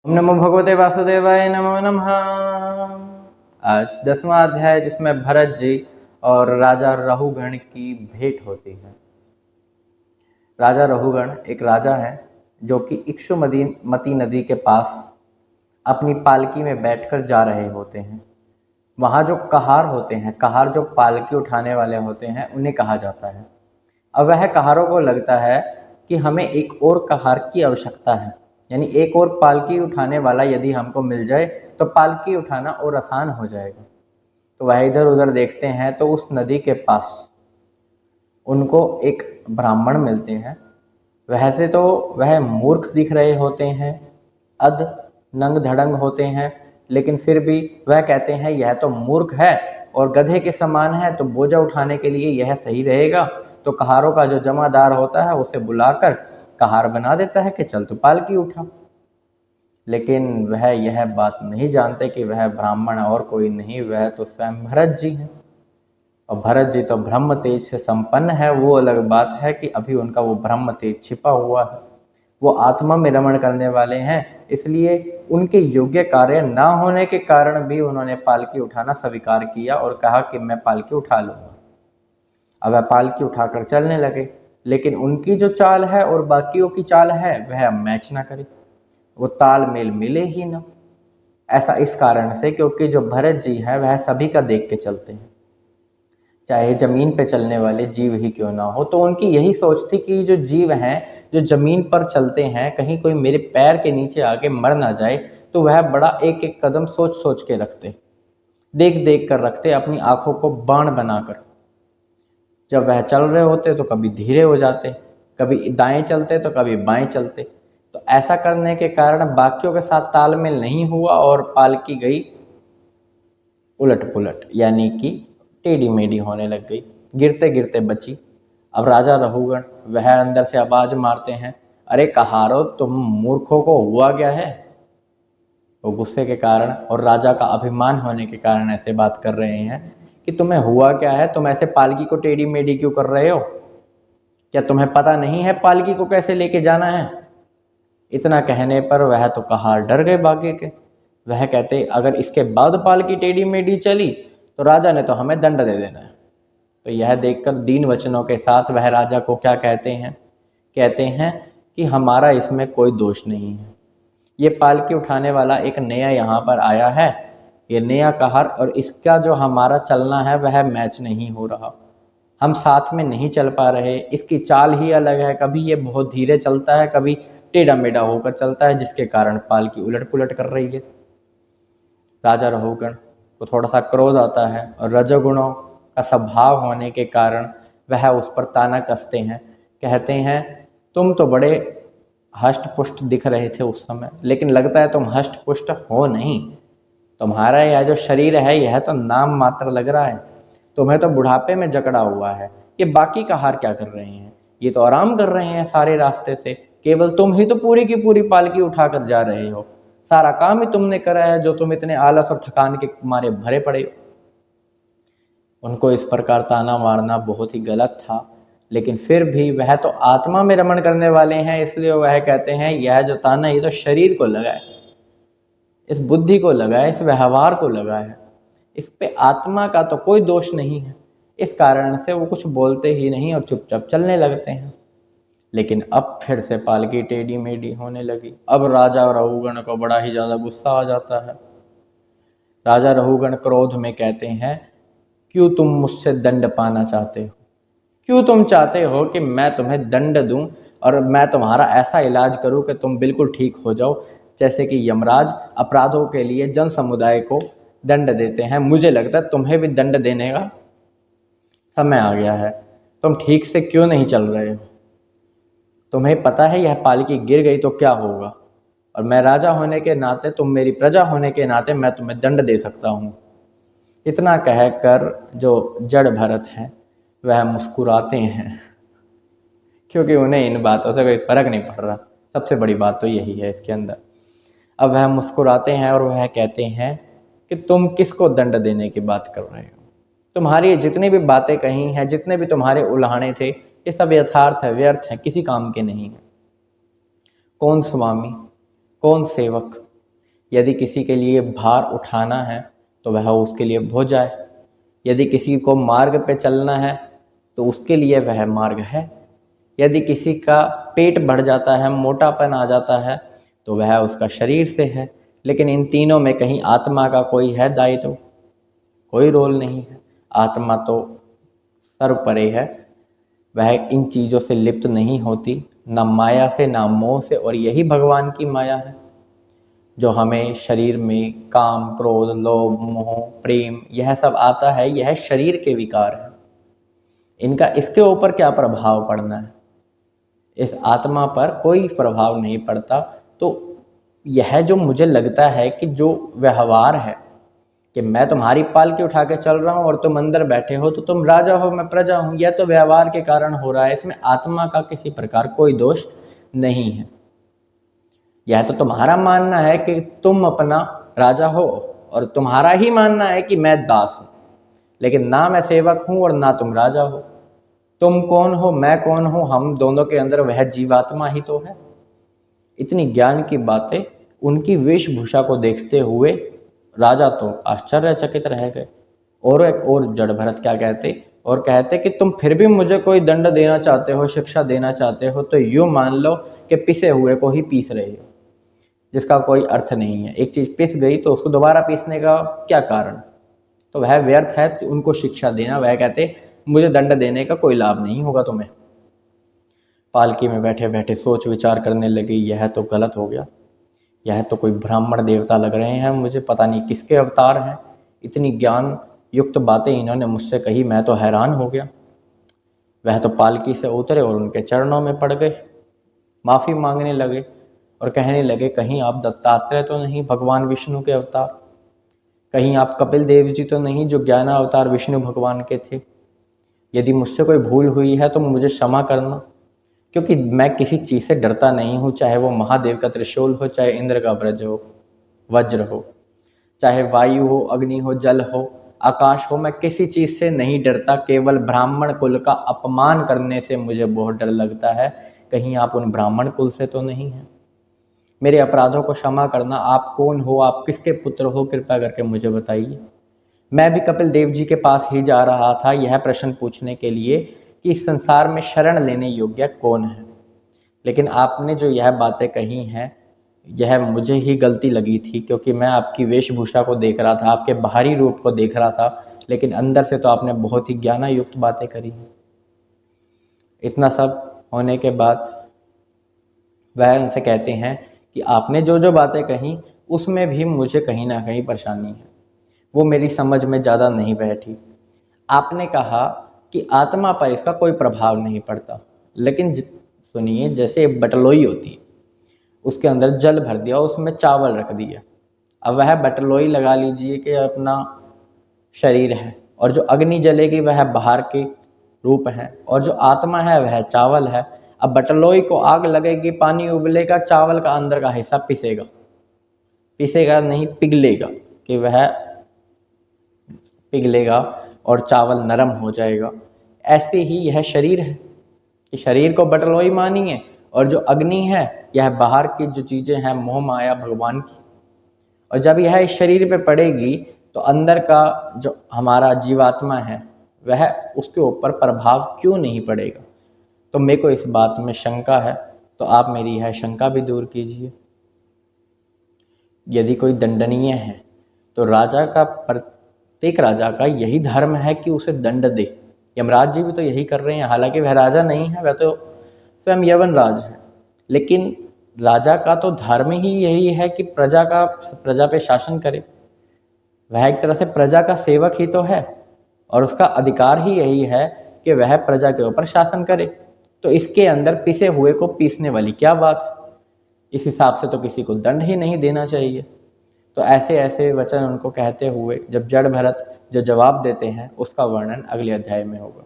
ओम नमो भगवते वासुदेवाय नमो नमः। आज 10वां अध्याय जिसमें भरत जी और राजा रहुगण की भेंट होती है। राजा रहुगण एक राजा है जो कि इक्षुमती नदी के पास अपनी पालकी में बैठकर जा रहे होते हैं। वहाँ जो कहार होते हैं, कहार जो पालकी उठाने वाले होते हैं, उन्हें कहा जाता है। अब वह कहारों को लगता है कि हमें एक और कहार की आवश्यकता है, यानी एक और पालकी उठाने वाला यदि हमको मिल जाए तो पालकी उठाना और आसान हो जाएगा। तो वह इधर उधर देखते हैं तो उस नदी के पास उनको एक ब्राह्मण मिलते हैं। वैसे तो वह मूर्ख दिख रहे होते हैं, अध नंग धड़ंग होते हैं, लेकिन फिर भी वह कहते हैं यह तो मूर्ख है और गधे के समान है, तो बोझा उठाने के लिए यह सही रहेगा। तो कहारों का जो जमादार होता है उसे बुलाकर कहार बना देता है कि चल तू पालकी उठा। लेकिन वह यह बात नहीं जानते कि वह ब्राह्मण और कोई नहीं, वह तो स्वयं भरत जी हैं। और भरत जी तो ब्रह्म तेज से संपन्न है। वो अलग बात है कि अभी उनका वो ब्रह्म तेज छिपा हुआ है। वो आत्मा में रमण करने वाले हैं, इसलिए उनके योग्य कार्य ना होने के कारण भी उन्होंने पालकी उठाना स्वीकार किया और कहा कि मैं पालकी उठा लूँगा। अब वह पालकी उठाकर चलने लगे, लेकिन उनकी जो चाल है और बाकियों की चाल है वह मैच ना करे, वो तालमेल मिले ही ना। ऐसा इस कारण से क्योंकि जो भरत जी है वह सभी का देख के चलते हैं, चाहे जमीन पे चलने वाले जीव ही क्यों ना हो। तो उनकी यही सोच थी कि जो जीव हैं जो जमीन पर चलते हैं, कहीं कोई मेरे पैर के नीचे आके मर ना जाए, तो वह बड़ा एक एक कदम सोच सोच के रखते, देख देख कर रखते, अपनी आंखों को बाण बनाकर। जब वह चल रहे होते तो कभी धीरे हो जाते, कभी दाएं चलते तो कभी बाएं चलते। तो ऐसा करने के कारण बाकियों के साथ तालमेल नहीं हुआ और पालकी गई उलट पुलट, यानी कि टेढ़ी मेढ़ी होने लग गई, गिरते गिरते बची। अब राजा रहुगण वह अंदर से आवाज मारते हैं, अरे कहारो तुम मूर्खों को हुआ क्या है। वो गुस्से के कारण और राजा का अभिमान होने के कारण ऐसे बात कर रहे हैं कि तुम्हें हुआ क्या है, तुम ऐसे पालकी को टेढ़ी मेढ़ी क्यों कर रहे हो, क्या तुम्हें पता नहीं है पालकी को कैसे लेके जाना है। इतना कहने पर वह तो कहार डर गए बागे के। वह कहते अगर इसके बाद पालकी टेढ़ी मेढ़ी चली तो राजा ने तो हमें दंड दे देना है। तो यह देखकर दीन वचनों के साथ वह राजा को क्या कहते हैं कि हमारा इसमें कोई दोष नहीं है, ये पालकी उठाने वाला एक नया यहाँ पर आया है, ये नया कहार, और इसका जो हमारा चलना है वह मैच नहीं हो रहा, हम साथ में नहीं चल पा रहे। इसकी चाल ही अलग है, कभी ये बहुत धीरे चलता है, कभी टेढ़ा मेढ़ा होकर चलता है, जिसके कारण पालकी उलट पुलट कर रही है। राजा रहुगण को थोड़ा सा क्रोध आता है और रजोगुणों का स्वभाव होने के कारण वह उस पर ताना कसते हैं। कहते हैं तुम तो बड़े हष्ट पुष्ट दिख रहे थे उस समय, लेकिन लगता है तुम हष्ट पुष्ट हो नहीं, तुम्हारा यह जो शरीर है यह तो नाम मात्र लग रहा है, तुम्हें तो बुढ़ापे में जकड़ा हुआ है। ये बाकी कहार क्या कर रहे हैं, ये तो आराम कर रहे हैं सारे रास्ते से, केवल तुम ही तो पूरी की पूरी पालकी उठाकर जा रहे हो, सारा काम ही तुमने करा है जो तुम इतने आलस और थकान के मारे भरे पड़े हो। उनको इस प्रकार ताना मारना बहुत ही गलत था, लेकिन फिर भी वह तो आत्मा में रमण करने वाले हैं, इसलिए वह कहते हैं यह जो ताना ये तो शरीर को लगा है, इस बुद्धि को लगा है, इस व्यवहार को लगा है, इस पे आत्मा का तो कोई दोष नहीं है। इस कारण से वो कुछ बोलते ही नहीं और चुपचाप चलने लगते हैं। लेकिन अब फिर से पालकी टेढ़ी मेढ़ी होने लगी। अब राजा रहुगण को बड़ा ही ज़्यादा गुस्सा आ जाता है। राजा रहुगण क्रोध में कहते हैं क्यों तुम मुझसे दंड पाना चाहते हो, क्यों तुम चाहते हो कि मैं तुम्हें दंड दूं और मैं तुम्हारा ऐसा इलाज करूं कि तुम बिल्कुल ठीक हो जाओ, जैसे कि यमराज अपराधों के लिए जन समुदाय को दंड देते हैं। मुझे लगता है तुम्हें भी दंड देने का समय आ गया है, तुम ठीक से क्यों नहीं चल रहे हो, तुम्हें पता है यह पालकी गिर गई तो क्या होगा, और मैं राजा होने के नाते, तुम मेरी प्रजा होने के नाते मैं तुम्हें दंड दे सकता हूँ। इतना कहकर जो जड़ भरत हैं वह मुस्कुराते हैं, क्योंकि उन्हें इन बातों से कोई फर्क नहीं पड़ रहा। सबसे बड़ी बात तो यही है इसके अंदर। अब वह मुस्कुराते हैं और वह कहते हैं कि तुम किसको दंड देने की बात कर रहे हो, तुम्हारी जितनी भी बातें कही हैं, जितने भी तुम्हारे उल्हाने थे, ये सब यथार्थ है, व्यर्थ है, किसी काम के नहीं है। कौन स्वामी, कौन सेवक, यदि किसी के लिए भार उठाना है तो वह उसके लिए भो जाए, यदि किसी को मार्ग पे चलना है तो उसके लिए वह मार्ग है, यदि किसी का पेट बढ़ जाता है, मोटापन आ जाता है तो वह उसका शरीर से है। लेकिन इन तीनों में कहीं आत्मा का कोई है दायित्व? कोई रोल नहीं है। आत्मा तो सर्व परे है, वह इन चीज़ों से लिप्त नहीं होती, ना माया से ना मोह से, और यही भगवान की माया है जो हमें शरीर में काम, क्रोध, लोभ, मोह, प्रेम यह सब आता है। यह शरीर के विकार है, इनका इसके ऊपर क्या प्रभाव पड़ना है? इस आत्मा पर कोई प्रभाव नहीं पड़ता। तो यह जो मुझे लगता है कि जो व्यवहार है कि मैं तुम्हारी पालकी उठा के चल रहा हूँ और तुम अंदर बैठे हो, तो तुम राजा हो मैं प्रजा हूँ, यह तो व्यवहार के कारण हो रहा है। इसमें आत्मा का किसी प्रकार कोई दोष नहीं है। यह तो तुम्हारा मानना है कि तुम अपना राजा हो और तुम्हारा ही मानना है कि मैं दास हूँ, लेकिन ना मैं सेवक हूँ और ना तुम राजा हो। तुम कौन हो, मैं कौन हूँ, हम दोनों के अंदर वह जीवात्मा ही तो है। इतनी ज्ञान की बातें उनकी वेशभूषा को देखते हुए राजा तो आश्चर्यचकित रह गए। और एक और जड़ भरत क्या कहते, और कहते कि तुम फिर भी मुझे कोई दंड देना चाहते हो, शिक्षा देना चाहते हो, तो यूँ मान लो कि पिसे हुए को ही पीस रहे हो, जिसका कोई अर्थ नहीं है। एक चीज़ पिस गई तो उसको दोबारा पीसने का क्या कारण? तो वह व्यर्थ है उनको शिक्षा देना। वह कहते मुझे दंड देने का कोई लाभ नहीं होगा तुम्हें। पालकी में बैठे बैठे सोच विचार करने लगी, यह तो गलत हो गया, यह तो कोई ब्राह्मण देवता लग रहे हैं, मुझे पता नहीं किसके अवतार हैं। इतनी ज्ञान युक्त बातें इन्होंने मुझसे कही, मैं तो हैरान हो गया। वह तो पालकी से उतरे और उनके चरणों में पड़ गए, माफ़ी मांगने लगे और कहने लगे, कहीं आप दत्तात्रेय तो नहीं, भगवान विष्णु के अवतार? कहीं आप कपिल देव जी तो नहीं, जो ज्ञाना अवतार विष्णु भगवान के थे? यदि मुझसे कोई भूल हुई है तो मुझे क्षमा करना, क्योंकि मैं किसी चीज़ से डरता नहीं हूँ, चाहे वो महादेव का त्रिशूल हो, चाहे इंद्र का वज्र हो, चाहे वायु हो, अग्नि हो, जल हो, आकाश हो, मैं किसी चीज़ से नहीं डरता। केवल ब्राह्मण कुल का अपमान करने से मुझे बहुत डर लगता है। कहीं आप उन ब्राह्मण कुल से तो नहीं हैं? मेरे अपराधों को क्षमा करना। आप कौन हो, आप किसके पुत्र हो, कृपया करके मुझे बताइए। मैं भी कपिल देव जी के पास ही जा रहा था यह प्रश्न पूछने के लिए कि इस संसार में शरण लेने योग्य कौन है, लेकिन आपने जो यह बातें कही हैं यह मुझे ही गलती लगी थी, क्योंकि मैं आपकी वेशभूषा को देख रहा था, आपके बाहरी रूप को देख रहा था, लेकिन अंदर से तो आपने बहुत ही ज्ञानायुक्त बातें करी हैं। इतना सब होने के बाद वह उनसे कहते हैं कि आपने जो जो बातें कही उसमें भी मुझे कहीं ना कहीं परेशानी है, वो मेरी समझ में ज़्यादा नहीं बैठी। आपने कहा कि आत्मा पर इसका कोई प्रभाव नहीं पड़ता, लेकिन सुनिए, जैसे बटलोई होती है, उसके अंदर जल भर दिया, उसमें चावल रख दिया, अब वह बटलोई लगा लीजिए कि अपना शरीर है, और जो अग्नि जलेगी वह बाहर के रूप है, और जो आत्मा है वह चावल है। अब बटलोई को आग लगेगी, पानी उबलेगा, चावल का अंदर का हिस्सा पिसेगा, पिसेगा नहीं पिघलेगा, कि वह पिघलेगा और चावल नरम हो जाएगा। ऐसे ही यह शरीर है कि शरीर को बटलोई मानिए, और जो अग्नि है यह बाहर की जो चीज़ें हैं मोह माया भगवान की, और जब यह इस शरीर पे पड़ेगी तो अंदर का जो हमारा जीवात्मा है वह उसके ऊपर प्रभाव क्यों नहीं पड़ेगा। तो मेरे को इस बात में शंका है, तो आप मेरी यह शंका भी दूर कीजिए। यदि कोई दंडनीय है तो राजा का, प्रत्येक राजा का यही धर्म है कि उसे दंड दे। यमराज जी भी तो यही कर रहे हैं, हालांकि वह राजा नहीं है, वह तो स्वयं यवन राज है, लेकिन राजा का तो धर्म ही यही है कि प्रजा पे शासन करे। वह एक तरह से प्रजा का सेवक ही तो है, और उसका अधिकार ही यही है कि वह प्रजा के ऊपर शासन करे। तो इसके अंदर पिसे हुए को पीसने वाली क्या बात है? इस हिसाब से तो किसी को दंड ही नहीं देना चाहिए। तो ऐसे ऐसे वचन उनको कहते हुए जब जड़ भरत जो जवाब देते हैं उसका वर्णन अगले अध्याय में होगा।